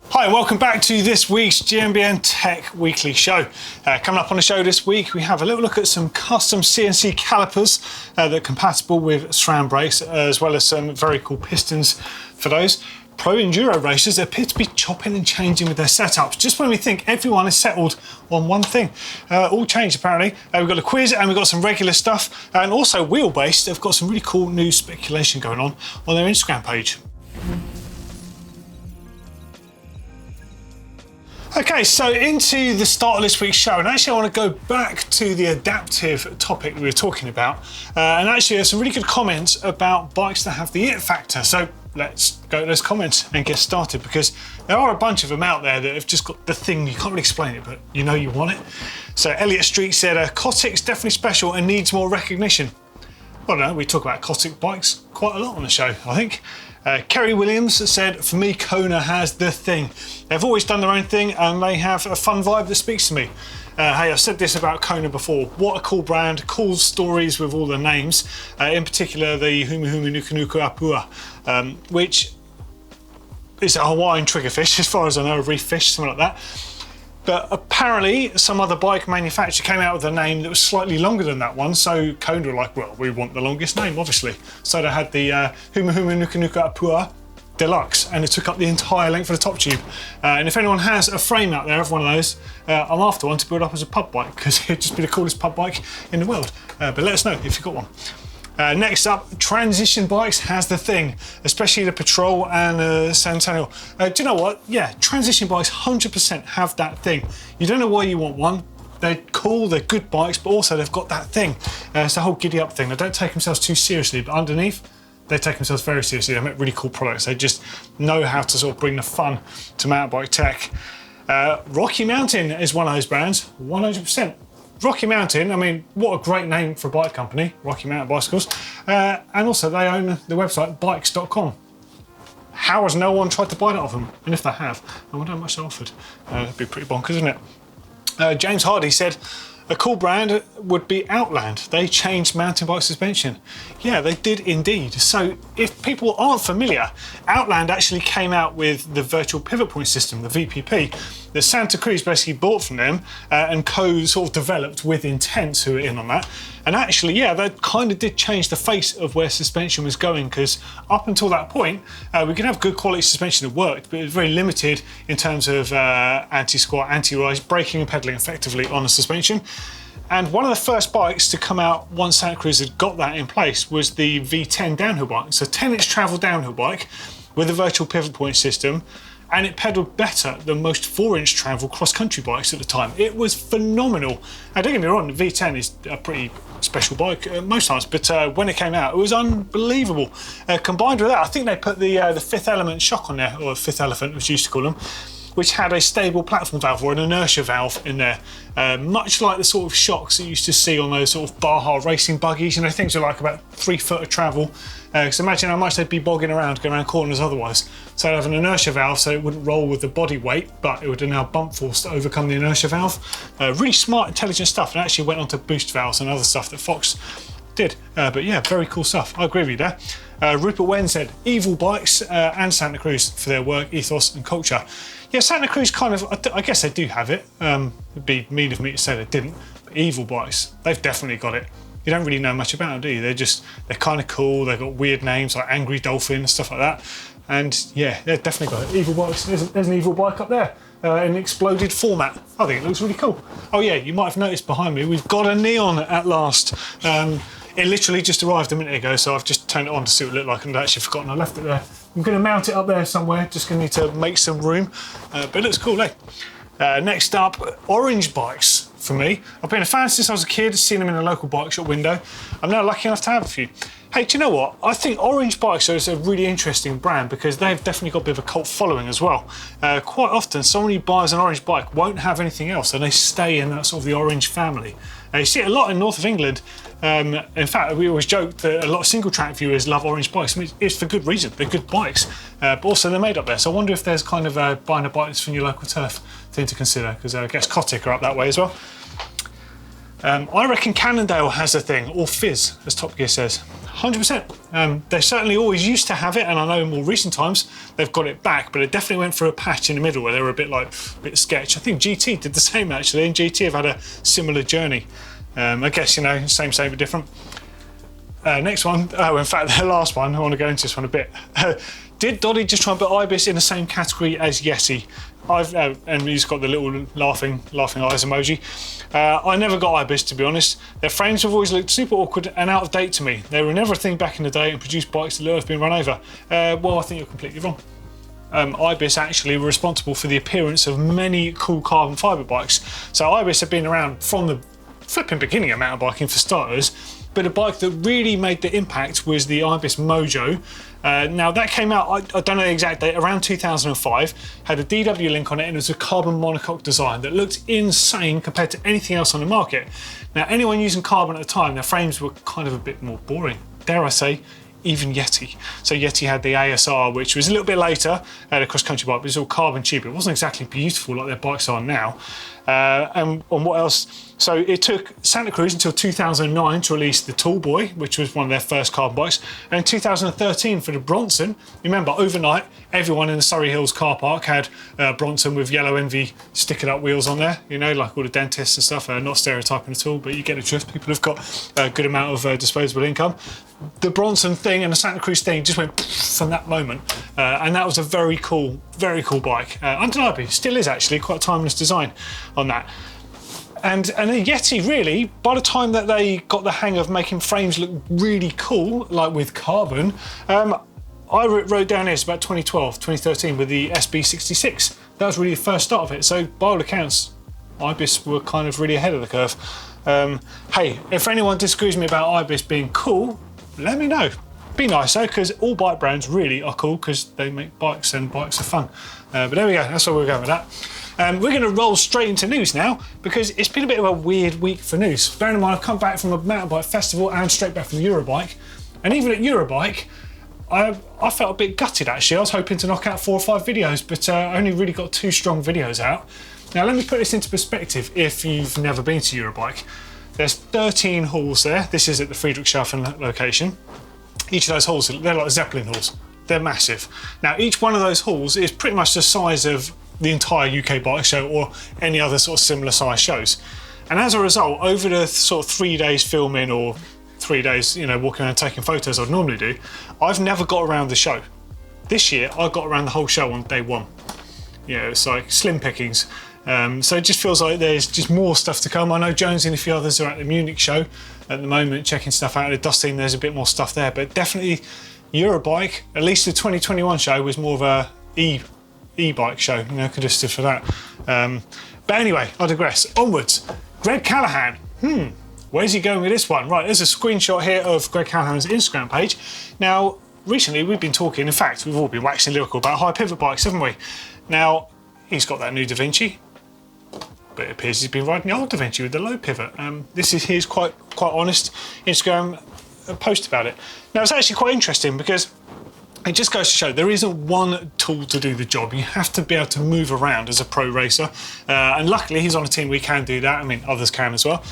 Hi and welcome back to this week's GMBN Tech Weekly Show. Coming up on the show this week, we have a little look at some custom CNC calipers that are compatible with SRAM brakes, as well as some very cool pistons for those. Pro enduro racers appear to be chopping and changing with their setups, just when we think everyone is settled on one thing. All changed apparently. We've got a quiz and we've got some regular stuff, and also Wheelbase, they've got some really cool new speculation going on their Instagram page. Okay, so into the start of this week's show, and actually I want to go back to the adaptive topic we were talking about, and actually there's some really good comments about bikes that have the it factor. So let's go to those comments and get started, because there are a bunch of them out there that have just got the thing, you can't really explain it, but you know you want it. So Elliott Street said, Cotic's definitely special and needs more recognition. Well, no, we talk about Cotic bikes quite a lot on the show, I think. Kerry Williams said, for me, Kona has the thing. They've always done their own thing and they have a fun vibe that speaks to me. Hey, I've said this about Kona before. What a cool brand, cool stories with all the names. In particular, the Humu Humu Nuku Nuku Apua, which is a Hawaiian triggerfish, as far as I know, a reef fish, something like that. But apparently some other bike manufacturer came out with a name that was slightly longer than that one, so Kona were like, well, we want the longest name, obviously. So they had the Humu Humu Nuku Nuku Apua Deluxe, and it took up the entire length of the top tube. And if anyone has a frame out there of one of those, I'm after one to build up as a pub bike, because it'd just be the coolest pub bike in the world. But let us know if you've got one. Next up, Transition Bikes has the thing, especially the Patrol and Centennial. Do you know what? Yeah, Transition Bikes 100% have that thing. You don't know why you want one. They're cool, they're good bikes, but also they've got that thing. It's the whole giddy up thing. They don't take themselves too seriously, but underneath, they take themselves very seriously. They make really cool products. They just know how to sort of bring the fun to mountain bike tech. Rocky Mountain is one of those brands, 100%. Rocky Mountain, I mean, what a great name for a bike company, Rocky Mountain Bicycles. And also they own the website bikes.com. How has no one tried to buy that off them? And if they have, I wonder how much they offered. That'd be pretty bonkers, isn't it? James Hardy said, a cool brand would be Outland. They changed mountain bike suspension. Yeah, they did indeed. So if people aren't familiar, Outland actually came out with the virtual pivot point system, the VPP, that Santa Cruz basically bought from them and sort of developed with Intense, who are in on that. And actually, yeah, that kind of did change the face of where suspension was going, because up until that point, we could have good quality suspension that worked, but it was very limited in terms of anti-squat, anti-rise, braking and pedaling effectively on the suspension. And one of the first bikes to come out once Santa Cruz had got that in place was the V10 downhill bike. So 10-inch travel downhill bike with a virtual pivot point system, and it pedalled better than most 4-inch travel cross-country bikes at the time. It was phenomenal. Now, don't get me wrong, the V10 is a pretty special bike most times, but when it came out, it was unbelievable. Combined with that, I think they put the Fifth Element shock on there, or Fifth Elephant, as we used to call them, which had a stable platform valve or an inertia valve in there, much like the sort of shocks that you used to see on those sort of Baja racing buggies. You know, things are like about 3 foot of travel. So imagine how much they'd be bogging around, going around corners otherwise. So they'd have an inertia valve so it wouldn't roll with the body weight, but it would allow bump force to overcome the inertia valve. Really smart, intelligent stuff, and actually went on to boost valves and other stuff that Fox did. But yeah, very cool stuff. I agree with you there. Rupert Wen said, Evil Bikes and Santa Cruz for their work, ethos and culture. Yeah, Santa Cruz kind of, I guess they do have it. It'd be mean of me to say they didn't, but Evil Bikes, they've definitely got it. You don't really know much about them, do you? They're kind of cool. They've got weird names like Angry Dolphin and stuff like that. And yeah, they've definitely got it. Evil Bikes, there's an Evil Bike up there in exploded format. I think it looks really cool. Oh yeah, you might have noticed behind me, we've got a neon at last. It literally just arrived a minute ago, so I've just turned it on to see what it looked like, and I'd actually forgotten I left it there. I'm going to mount it up there somewhere, just going to need to make some room, but it looks cool, eh? Next up, orange bikes for me. I've been a fan since I was a kid, seen them in a local bike shop window. I'm now lucky enough to have a few. Hey, do you know what? I think Orange Bikes is a really interesting brand because they've definitely got a bit of a cult following as well. Quite often, someone who buys an orange bike won't have anything else, and they stay in that sort of the orange family. You see it a lot in north of England. In fact, we always joke that a lot of single track viewers love orange bikes. I mean, it's for good reason. They're good bikes, but also they're made up there. So I wonder if there's kind of buying a bike from your local turf thing to consider, because I guess Cotic are up that way as well. I reckon Cannondale has a thing, or Fizz, as Top Gear says. 100%. They certainly always used to have it, and I know in more recent times they've got it back, but it definitely went through a patch in the middle where they were a bit sketch. I think GT did the same actually, and GT have had a similar journey. I guess, you know, same but different. Next one, in fact, the last one, I want to go into this one a bit. Did Doddy just try and put Ibis in the same category as Yeti? And he's got the little laughing eyes emoji. I never got Ibis, to be honest. Their frames have always looked super awkward and out of date to me. They were never a thing back in the day and produced bikes that look like they've been run over. Well, I think you're completely wrong. Ibis actually were responsible for the appearance of many cool carbon fibre bikes. So Ibis have been around from the flipping beginning of mountain biking for starters, but a bike that really made the impact was the Ibis Mojo. Now that came out, I don't know the exact date, around 2005, had a DW link on it, and it was a carbon monocoque design that looked insane compared to anything else on the market. Now anyone using carbon at the time, their frames were kind of a bit more boring, dare I say, even Yeti. So Yeti had the ASR, which was a little bit later, the cross-country bike, but it was all carbon cheap. It wasn't exactly beautiful like their bikes are now. And what else? So it took Santa Cruz until 2009 to release the Tall Boy, which was one of their first carbon bikes, and in 2013 for the Bronson. Remember, overnight, everyone in the Surrey Hills car park had Bronson with yellow Envy stickered up wheels on there, you know, like all the dentists and stuff. Not stereotyping at all, but you get the drift. People have got a good amount of disposable income. The Bronson thing and the Santa Cruz thing just went from that moment, and that was a very cool bike. Undeniably, still is actually quite a timeless design on that. And then Yeti, really, by the time that they got the hang of making frames look really cool, like with carbon, I wrote down here, it's about 2012, 2013 with the SB66. That was really the first start of it. So by all accounts, Ibis were kind of really ahead of the curve. Hey, if anyone disagrees with me about Ibis being cool, let me know. Be nicer, because all bike brands really are cool because they make bikes and bikes are fun. But there we go, that's where we're going with that. We're going to roll straight into news now, because it's been a bit of a weird week for news. Bearing in mind, I've come back from a mountain bike festival and straight back from Eurobike. And even at Eurobike, I felt a bit gutted actually. I was hoping to knock out 4 or 5 videos, but I only really got 2 strong videos out. Now let me put this into perspective if you've never been to Eurobike. There's 13 halls there. This is at the Friedrichshafen location. Each of those halls, they're like Zeppelin halls. They're massive. Now each one of those halls is pretty much the size of the entire UK bike show or any other sort of similar size shows. And as a result, over the sort of 3 days filming or 3 days, you know, walking around taking photos I'd normally do, I've never got around the show. This year, I got around the whole show on day 1. You know, it's like slim pickings. So it just feels like there's just more stuff to come. I know Jones and a few others are at the Munich show at the moment, checking stuff out. At Dustin, there's a bit more stuff there, but definitely Eurobike, at least the 2021 show, was more of a e-bike show, you know, could have stood for that. But anyway, I digress. Onwards. Greg Callahan. Where's he going with this one? Right, there's a screenshot here of Greg Callahan's Instagram page. Now, recently we've been talking, in fact, we've all been waxing lyrical about high pivot bikes, haven't we? Now, he's got that new Da Vinci, but it appears he's been riding the old Da Vinci with the low pivot. This is his quite honest Instagram post about it. Now, it's actually quite interesting because it just goes to show there isn't one tool to do the job. You have to be able to move around as a pro racer. And luckily he's on a team we can do that. I mean, others can as well.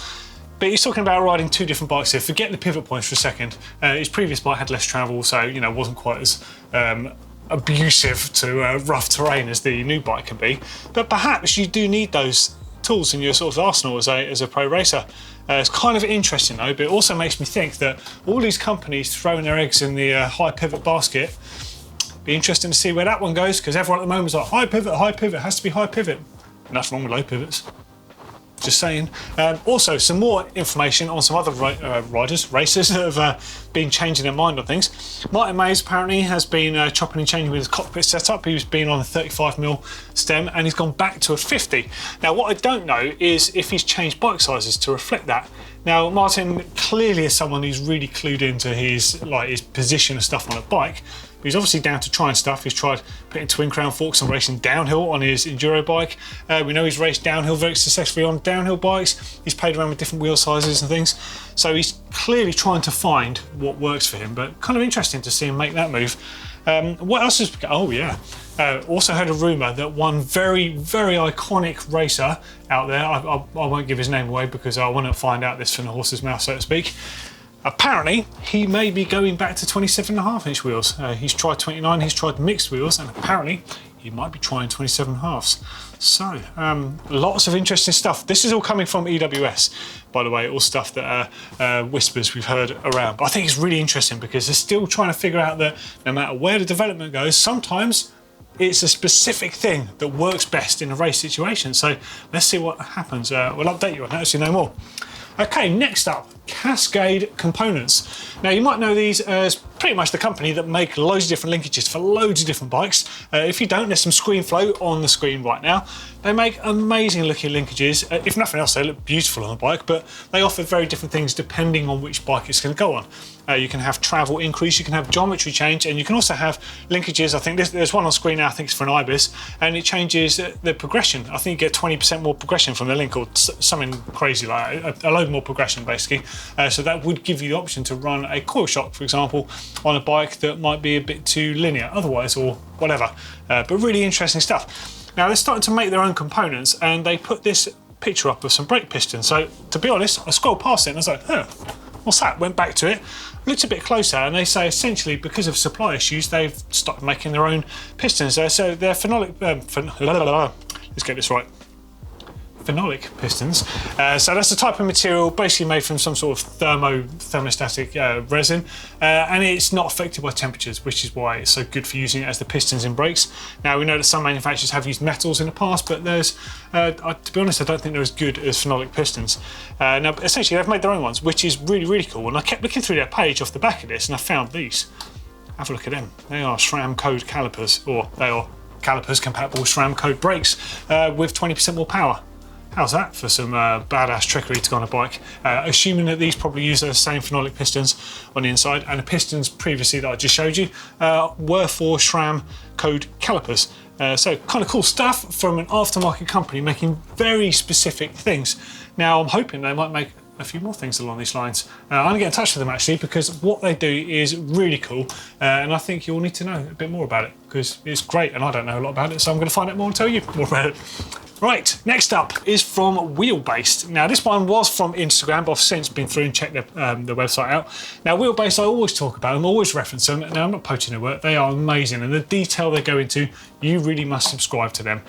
But he's talking about riding 2 different bikes here. Forget the pivot points for a second. His previous bike had less travel, so, you know, wasn't quite as abusive to rough terrain as the new bike can be. But perhaps you do need those tools in your sort of arsenal as a pro racer. It's kind of interesting though, but it also makes me think that all these companies throwing their eggs in the high pivot basket. Be interesting to see where that one goes, because everyone at the moment is like, high pivot, has to be high pivot. Nothing wrong with low pivots. Just saying. Also, some more information on some other racers that have been changing their mind on things. Martin Mays apparently has been chopping and changing with his cockpit setup. He's been on a 35mm stem and he's gone back to a 50. Now, what I don't know is if he's changed bike sizes to reflect that. Now, Martin clearly is someone who's really clued into his position and stuff on a bike. But he's obviously down to trying stuff. He's tried putting twin crown forks and racing downhill on his enduro bike. We know he's raced downhill very successfully on downhill bikes. He's played around with different wheel sizes and things. So he's clearly trying to find what works for him, but kind of interesting to see him make that move. What else is... Oh yeah, Also heard a rumour that one very, very iconic racer out there, I won't give his name away because I want to find out this from the horse's mouth, so to speak. Apparently, he may be going back to 27.5-inch wheels. He's tried 29, he's tried mixed wheels, and apparently he might be trying 27.5s. So, lots of interesting stuff. This is all coming from EWS, by the way, all stuff that whispers we've heard around. But I think it's really interesting because they're still trying to figure out that no matter where the development goes, sometimes it's a specific thing that works best in a race situation. So let's see what happens. We'll update you on that as you know more. Okay, next up, Cascade Components. Now you might know these as pretty much the company that make loads of different linkages for loads of different bikes. If you don't, there's some screen flow on the screen right now. They make amazing looking linkages. If nothing else, they look beautiful on the bike, but they offer very different things depending on which bike it's going to go on. You can have travel increase, you can have geometry change, and you can also have linkages. I think there's one on screen now, I think it's for an Ibis, and it changes the progression. I think you get 20% more progression from the link, or something crazy like that, a load more progression basically. So that would give you the option to run a coil shock, for example, on a bike that might be a bit too linear otherwise, or whatever. But really interesting stuff. Now they're starting to make their own components, and they put this picture up of some brake pistons. So to be honest, I scrolled past it and I was like, huh, what's that? Went back to it, looked a bit closer, and they say essentially because of supply issues, they've started making their own pistons. So they're phenolic, let's get this right. Phenolic pistons. So that's a type of material basically made from some sort of thermostatic resin, and it's not affected by temperatures, which is why it's so good for using it as the pistons in brakes. Now we know that some manufacturers have used metals in the past, but there's, to be honest, I don't think they're as good as phenolic pistons. Now essentially they've made their own ones, which is really, really cool. And I kept looking through their page off the back of this, and I found these. Have a look at them. They are SRAM code calipers, or they are calipers compatible with SRAM code brakes with 20% more power. How's that for some badass trickery to go on a bike? Assuming that these probably use those same phenolic pistons on the inside, and the pistons previously that I just showed you were for SRAM code calipers. So kind of cool stuff from an aftermarket company making very specific things. Now I'm hoping they might make a few more things along these lines. I'm going to get in touch with them actually, because what they do is really cool, and I think you'll need to know a bit more about it because it's great and I don't know a lot about it, so I'm going to find out more and tell you more about it. Right, next up is from Wheelbase. Now this one was from Instagram, but I've since been through and checked the website out. Now Wheelbase, I always talk about them, always reference them. Now I'm not poaching their work, they are amazing, and the detail they go into, you really must subscribe to them.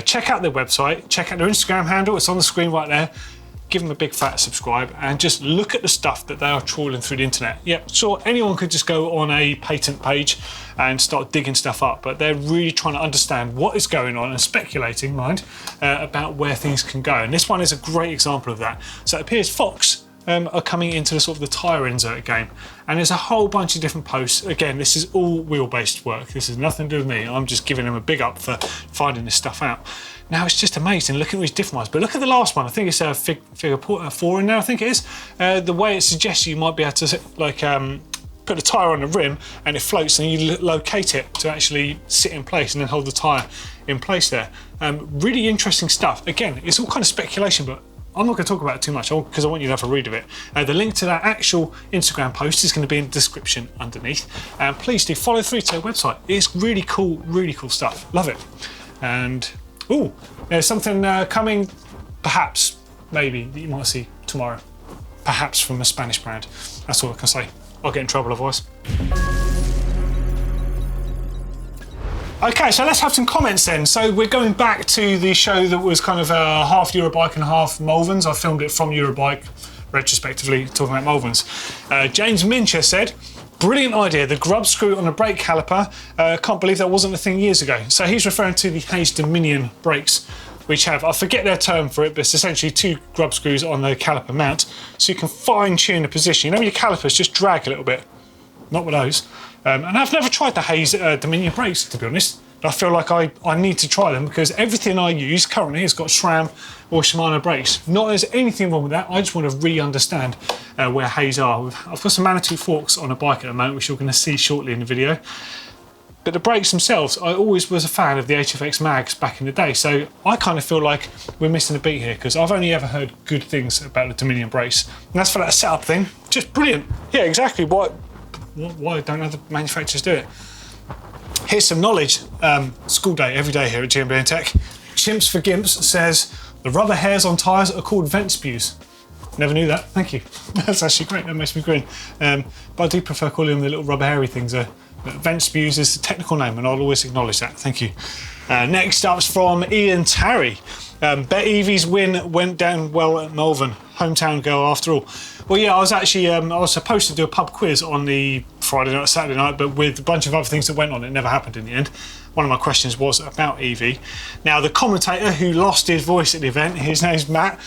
Check out their website, check out their Instagram handle, it's on the screen right there. Give them a big fat subscribe and just look at the stuff that they are trawling through the internet. Yeah, sure, anyone could just go on a patent page and start digging stuff up, but they're really trying to understand what is going on and speculating, mind, about where things can go. And this one is a great example of that. So it appears Fox are coming into the sort of the tyre insert game, and there's a whole bunch of different posts. Again, this is all wheel-based work. This has nothing to do with me. I'm just giving them a big up for finding this stuff out. Now it's just amazing. Look at all these different ones, but look at the last one. I think it's figure 4 in there. I think it is. The way it suggests you might be able to like put a tyre on the rim and it floats, and you locate it to actually sit in place and then hold the tyre in place there. Really interesting stuff. Again, it's all kind of speculation, but I'm not going to talk about it too much because I want you to have a read of it. The link to that actual Instagram post is going to be in the description underneath. And please do follow through to their website. It's really cool stuff. Love it. And ooh, there's something coming, perhaps, maybe, that you might see tomorrow. Perhaps from a Spanish brand. That's all I can say. I'll get in trouble otherwise. Okay, so let's have some comments then. So we're going back to the show that was kind of half Eurobike and half Marvins. I filmed it from Eurobike, retrospectively, talking about Marvins. James Mincher said, brilliant idea, the grub screw on a brake caliper. Can't believe that wasn't a thing years ago. So he's referring to the Hayes Dominion brakes, which have, I forget their term for it, but it's essentially 2 grub screws on the caliper mount, so you can fine tune the position. You know when your calipers just drag a little bit? Not with those. And I've never tried the Hayes Dominion brakes, to be honest. But I feel like I need to try them because everything I use currently has got SRAM or Shimano brakes. Not there's anything wrong with that, I just want to re-understand where Hayes are. I've got some Manitou forks on a bike at the moment, which you're going to see shortly in the video. But the brakes themselves, I always was a fan of the HFX mags back in the day, so I kind of feel like we're missing a beat here because I've only ever heard good things about the Dominion brakes. And that's for that setup thing, just brilliant. Yeah, exactly. Why don't other manufacturers do it? Here's some knowledge. School day every day here at GMBN Tech. Chimps for Gimps says the rubber hairs on tyres are called vent spews. Never knew that. Thank you. That's actually great. That makes me grin. But I do prefer calling them the little rubber hairy things. Vent spews is the technical name, and I'll always acknowledge that. Thank you. Next up's from Ian Tarry. Bet Evie's win went down well at Malvern. Hometown girl after all. Well, yeah, I was actually I was supposed to do a pub quiz on the Friday night, Saturday night, but with a bunch of other things that went on, it never happened in the end. One of my questions was about Evie. Now, the commentator who lost his voice at the event, his name's Matt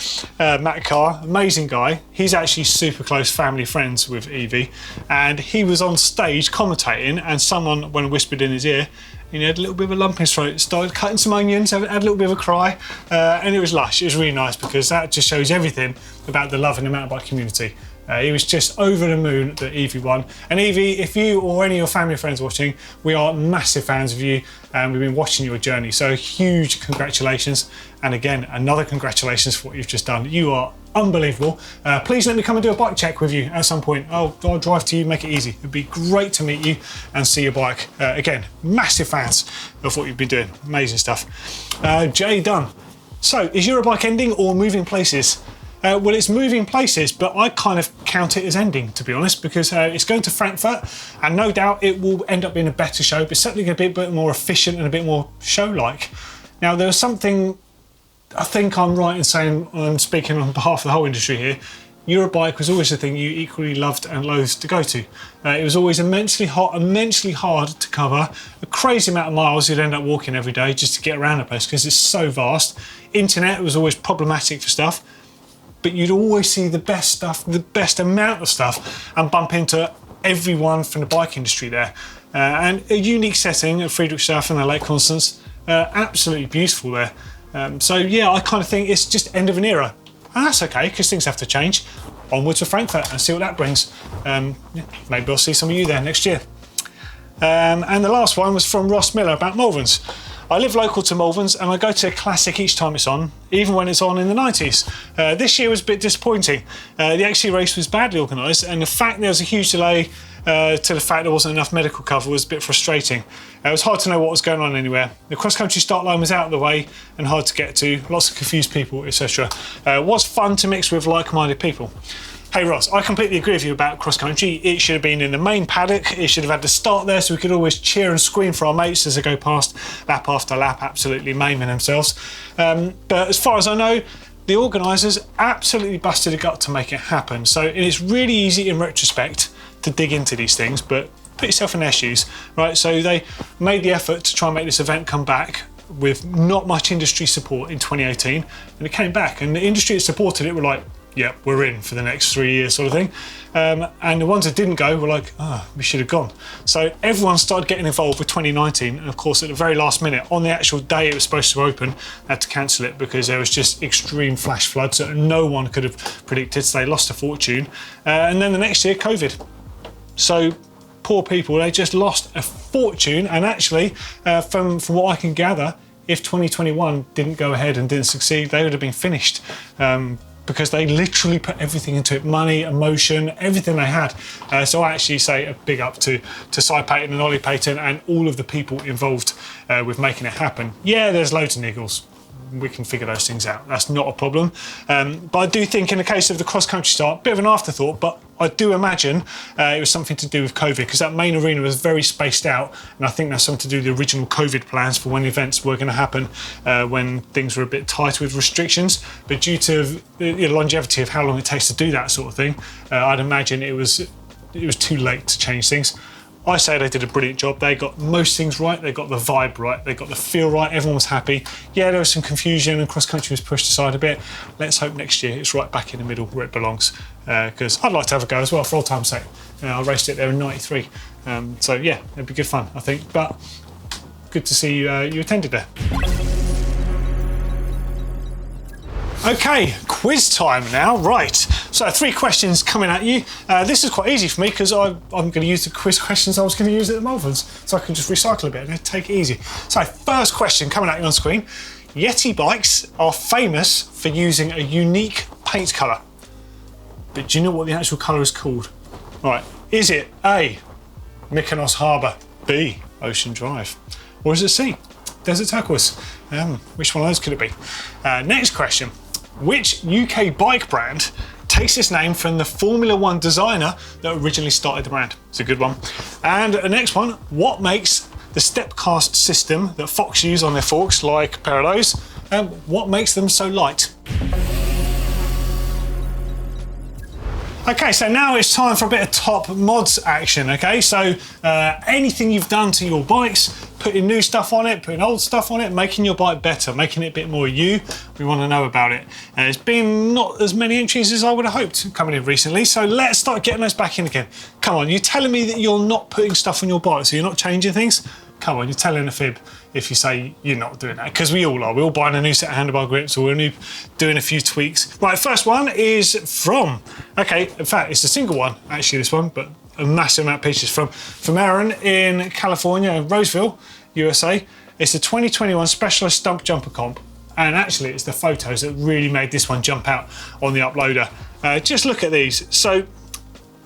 Carr, amazing guy. He's actually super close family friends with Evie, and he was on stage commentating, and someone, when whispered in his ear, and he had a little bit of a lump in his throat, started cutting some onions, had a little bit of a cry, and it was lush. It was really nice because that just shows everything about the love in the mountain bike community. He was just over the moon that Evie won. And Evie, if you or any of your family or friends are watching, we are massive fans of you and we've been watching your journey. So huge congratulations. And again, another congratulations for what you've just done. You are unbelievable. Please let me come and do a bike check with you at some point. I'll drive to you, make it easy. It'd be great to meet you and see your bike. Again, massive fans of what you've been doing. Amazing stuff. Jay Dunn. So, is Eurobike ending or moving places? Well, it's moving places, but I kind of count it as ending, to be honest, because it's going to Frankfurt, and no doubt it will end up being a better show, but certainly going to be a bit more efficient and a bit more show-like. Now, there's something, I think I'm right in saying, I'm speaking on behalf of the whole industry here, Eurobike was always the thing you equally loved and loathed to go to. It was always immensely hot, immensely hard to cover, a crazy amount of miles you'd end up walking every day just to get around the place because it's so vast. Internet was always problematic for stuff, but you'd always see the best stuff, the best amount of stuff, and bump into everyone from the bike industry there. And a unique setting at Friedrichshafen and the Lake Constance, absolutely beautiful there. So yeah, I kind of think it's just end of an era. And that's okay, because things have to change. Onwards to Frankfurt and see what that brings. Yeah, maybe I'll see some of you there next year. And the last one was from Ross Miller about Marvins. I live local to Marvins and I go to a classic each time it's on, even when it's on in the 90s. This year was a bit disappointing. The XC race was badly organised, and the fact there was a huge delay to the fact there wasn't enough medical cover was a bit frustrating. It was hard to know what was going on anywhere. The cross-country start line was out of the way and hard to get to, lots of confused people, etc. It was fun to mix with like-minded people. Hey Ross, I completely agree with you about cross-country. It should have been in the main paddock. It should have had the start there so we could always cheer and scream for our mates as they go past lap after lap, absolutely maiming themselves. But as far as I know, the organisers absolutely busted a gut to make it happen. So it's really easy in retrospect to dig into these things, but put yourself in their shoes, right? So they made the effort to try and make this event come back with not much industry support in 2018, and it came back, and the industry that supported it were like, yep, we're in for the next 3 years sort of thing. And the ones that didn't go were like, we should have gone. So everyone started getting involved with 2019. And of course, at the very last minute, on the actual day it was supposed to open, had to cancel it because there was just extreme flash floods that no one could have predicted. So they lost a fortune. And then the next year, COVID. So poor people, they just lost a fortune. And actually, from what I can gather, if 2021 didn't go ahead and didn't succeed, they would have been finished. Because they literally put everything into it, money, emotion, everything they had. So I actually say a big up to Cy Payton and Ollie Payton and all of the people involved with making it happen. Yeah, there's loads of niggles. We can figure those things out. That's not a problem. But I do think in the case of the cross-country start, a bit of an afterthought, but I do imagine it was something to do with COVID, because that main arena was very spaced out, and I think that's something to do with the original COVID plans for when events were going to happen, when things were a bit tight with restrictions. But due to the longevity of how long it takes to do that sort of thing, I'd imagine it was too late to change things. I say they did a brilliant job. They got most things right. They got the vibe right. They got the feel right. Everyone was happy. Yeah, there was some confusion and cross-country was pushed aside a bit. Let's hope next year it's right back in the middle where it belongs. Because I'd like to have a go as well, for old time's sake. I raced it there in '93. So yeah, it'd be good fun, I think. But good to see you attended there. Okay, quiz time now. Right, so 3 questions coming at you. This is quite easy for me because I'm going to use the quiz questions I was going to use at the Marvins, so I can just recycle a bit and take it easy. So first question coming at you on screen. Yeti bikes are famous for using a unique paint colour. But do you know what the actual colour is called? Right, is it A, Mykonos Harbour, B, Ocean Drive? Or is it C, Desert Turquoise? Which one of those could it be? Next question. Which UK bike brand takes its name from the Formula One designer that originally started the brand? It's a good one. And the next one, what makes the step cast system that Fox use on their forks, like a pair of those, what makes them so light? Okay, so now it's time for a bit of top mods action, okay? So anything you've done to your bikes, putting new stuff on it, putting old stuff on it, making your bike better, making it a bit more you, we want to know about it. There's been not as many entries as I would have hoped coming in recently, so let's start getting those back in again. Come on, you're telling me that you're not putting stuff on your bike, so you're not changing things? Come on, you're telling a fib if you say you're not doing that, because we all are. We're all buying a new set of handlebar grips, or we're doing a few tweaks. Right, first one is from, okay, in fact, it's a single one, actually, this one, but a massive amount of pieces from Aaron in California, Roseville, USA. It's a 2021 Specialized Stump Jumper Comp, and actually it's the photos that really made this one jump out on the uploader. Just look at these. So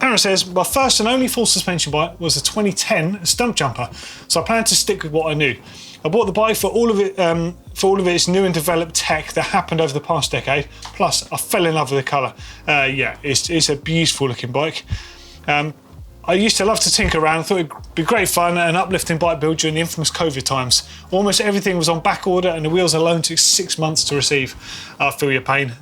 Aaron says, my first and only full suspension bike was a 2010 Stump Jumper, so I plan to stick with what I knew. I bought the bike for all of its new and developed tech that happened over the past decade. Plus, I fell in love with the colour. Yeah, it's a beautiful looking bike. I used to love to tinker around. I thought it'd be great fun and uplifting bike build during the infamous COVID times. Almost everything was on back order, and the wheels alone took 6 months to receive. I feel your pain.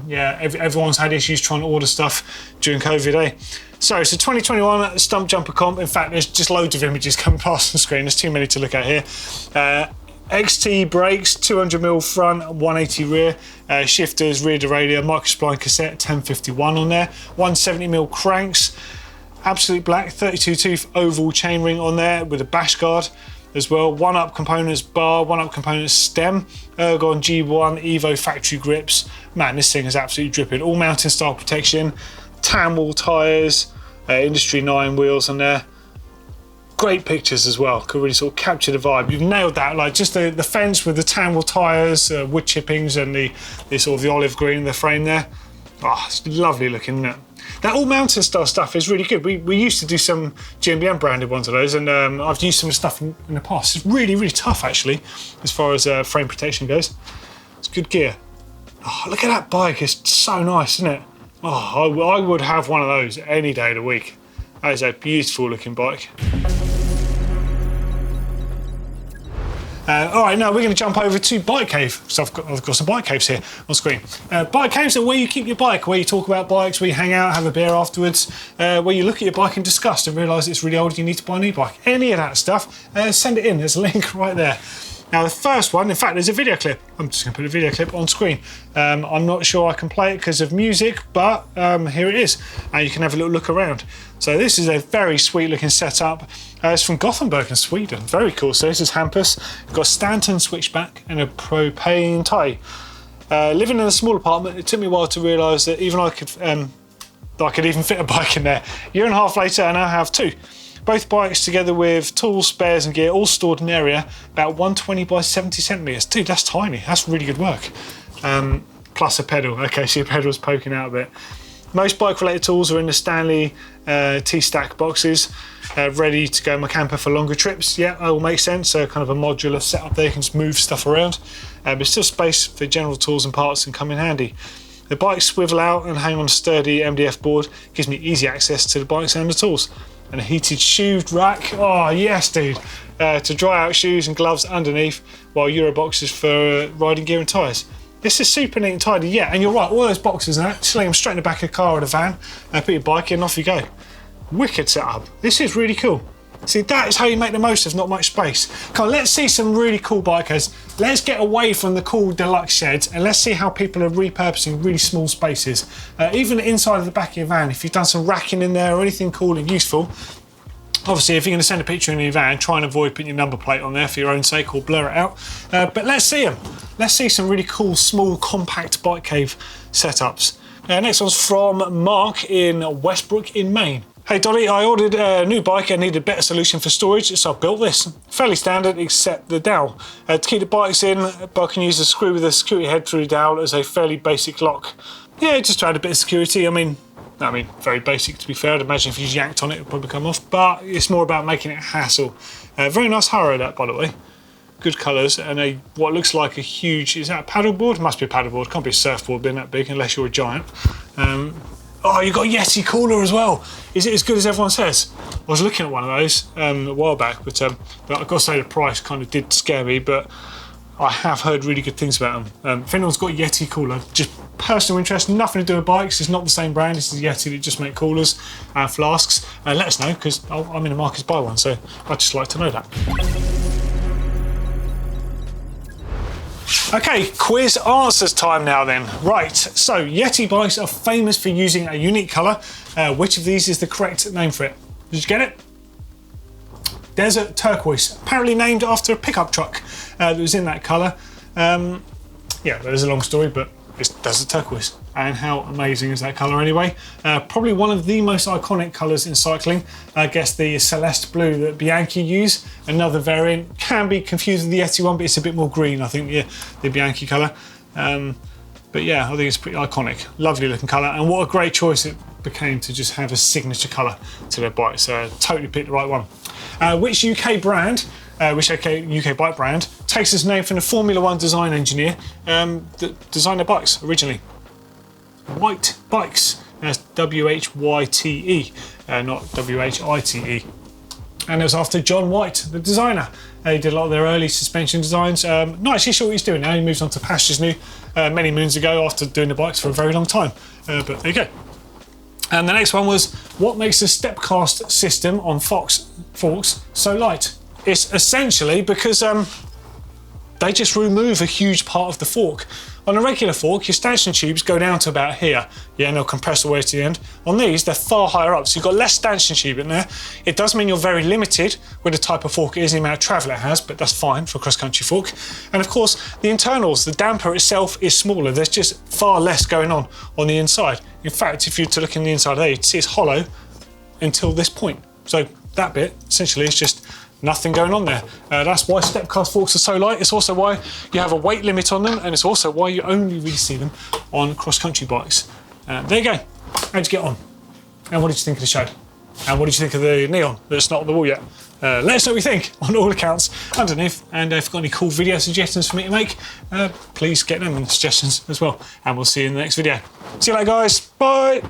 Yeah, everyone's had issues trying to order stuff during COVID, eh? So it's a 2021 Stump Jumper Comp. In fact, there's just loads of images coming past the screen. There's too many to look at here. XT brakes, 200mm front, 180 rear, shifters, rear derailleur, microspline cassette, 1051 on there, 170mm cranks, absolute black 32 tooth oval chainring on there with a bash guard as well, one up components bar, one up components stem, Ergon G1 Evo factory grips. Man, this thing is absolutely dripping. All mountain style protection, tan wall tyres, Industry 9 wheels on there. Great pictures as well, could really sort of capture the vibe. You've nailed that, like just the fence with the tan wall tyres, wood chippings, and the sort of the olive green in the frame there. Oh, it's lovely looking, isn't it? That all mountain style stuff is really good. We used to do some GMBN branded ones of those, and I've used some stuff in the past. It's really, really tough actually, as far as frame protection goes. It's good gear. Oh, look at that bike, it's so nice, isn't it? Oh, I would have one of those any day of the week. That is a beautiful looking bike. All right, now we're going to jump over to Bike Cave. So I've got some Bike Caves here on screen. Bike Caves are where you keep your bike, where you talk about bikes, where you hang out, have a beer afterwards, where you look at your bike in disgust and realise it's really old and you need to buy a new bike. Any of that stuff, send it in. There's a link right there. Now the first one, in fact, there's a video clip. I'm just going to put a video clip on screen. I'm not sure I can play it because of music, but here it is. And you can have a little look around. So this is a very sweet looking setup. It's from Gothenburg in Sweden. Very cool. So this is Hampus. We've got a Stanton switchback and a propane tie. Living in a small apartment, it took me a while to realise that even I could even fit a bike in there. A year and a half later, I now have two. Both bikes together with tools, spares and gear all stored in an area about 120 by 70 centimetres. Dude, that's tiny. That's really good work. Plus a pedal. Okay, so your pedal's poking out a bit. Most bike-related tools are in the Stanley T-Stack boxes, ready to go in my camper for longer trips. Yeah, that all makes sense. So kind of a modular setup there, you can just move stuff around. But still space for general tools and parts and come in handy. The bikes swivel out and hang on a sturdy MDF board, gives me easy access to the bikes and the tools. And a heated shoe rack, oh yes dude, to dry out shoes and gloves underneath, while Euro boxes for riding gear and tyres. This is super neat and tidy, yeah, and you're right, all those boxes and that, just lay them straight in the back of the car or the van, put your bike in, off you go. Wicked setup. This is really cool. See, that is how you make the most of not much space. Come on, let's see some really cool bikers. Let's get away from the cool deluxe sheds and let's see how people are repurposing really small spaces. Even inside of the back of your van, if you've done some racking in there or anything cool and useful. Obviously, if you're going to send a picture in your van, try and avoid putting your number plate on there for your own sake or blur it out. But let's see them. Let's see some really cool, small, compact bike cave setups. Next one's from Mark in Westbrook in Maine. Hey Dolly, I ordered a new bike and needed a better solution for storage, so I built this. Fairly standard, except the dowel. To keep the bikes in, but I can use a screw with a security head through the dowel as a fairly basic lock. Yeah, just to add a bit of security. I mean, I mean, very basic to be fair. I'd imagine if you yanked on it, it'd probably come off, but it's more about making it a hassle. Very nice Harrow that, by the way. Good colours, and what looks like a huge, is that a paddleboard? Must be a paddleboard, can't be a surfboard being that big unless you're a giant. Oh, you've got a Yeti cooler as well. Is it as good as everyone says? I was looking at one of those a while back, but I've got to say the price kind of did scare me, but I have heard really good things about them. If anyone's got a Yeti cooler, just personal interest, nothing to do with bikes, it's not the same brand, it's the Yeti that just make coolers and flasks. Let us know, because I'm in the market to buy one, so I'd just like to know that. Okay, quiz answers time now then. Right, so Yeti bikes are famous for using a unique colour. Which of these is the correct name for it? Did you get it? Desert Turquoise, apparently named after a pickup truck that was in that colour. Yeah, there's a long story, but it's Desert Turquoise. And how amazing is that colour anyway? Probably one of the most iconic colours in cycling. I guess the Celeste Blue that Bianchi use, another variant, can be confused with the Yeti one, but it's a bit more green, I think, the Bianchi colour. But yeah, I think it's pretty iconic. Lovely looking colour, and what a great choice it became to just have a signature colour to their bike. So totally picked the right one. Which UK brand, which UK bike brand, takes its name from the Formula 1 design engineer that designed their bikes originally? White Bikes, that's W-H-Y-T-E, not W-H-I-T-E. And it was after John White, the designer. He did a lot of their early suspension designs. Not actually sure what he's doing now. He moved on to pastures new many moons ago after doing the bikes for a very long time. But there you go. And the next one was, what makes the stepcast system on forks so light? It's essentially because they just remove a huge part of the fork. On a regular fork, your stanchion tubes go down to about here, and they'll compress all the way to the end. On these, they're far higher up, so you've got less stanchion tube in there. It does mean you're very limited with the type of fork it is and the amount of travel it has, but that's fine for a cross-country fork. And of course, the internals, the damper itself is smaller. There's just far less going on the inside. In fact, if you were to look in the inside there, you'd see it's hollow until this point. So that bit, essentially, is just nothing going on there. That's why stepcast forks are so light. It's also why you have a weight limit on them, and it's also why you only really see them on cross-country bikes. There you go. How'd you get on? And what did you think of the show? And what did you think of the neon that's not on the wall yet? Let us know what you think on all accounts underneath, and if you've got any cool video suggestions for me to make, please get them in the suggestions as well, and we'll see you in the next video. See you later, guys. Bye.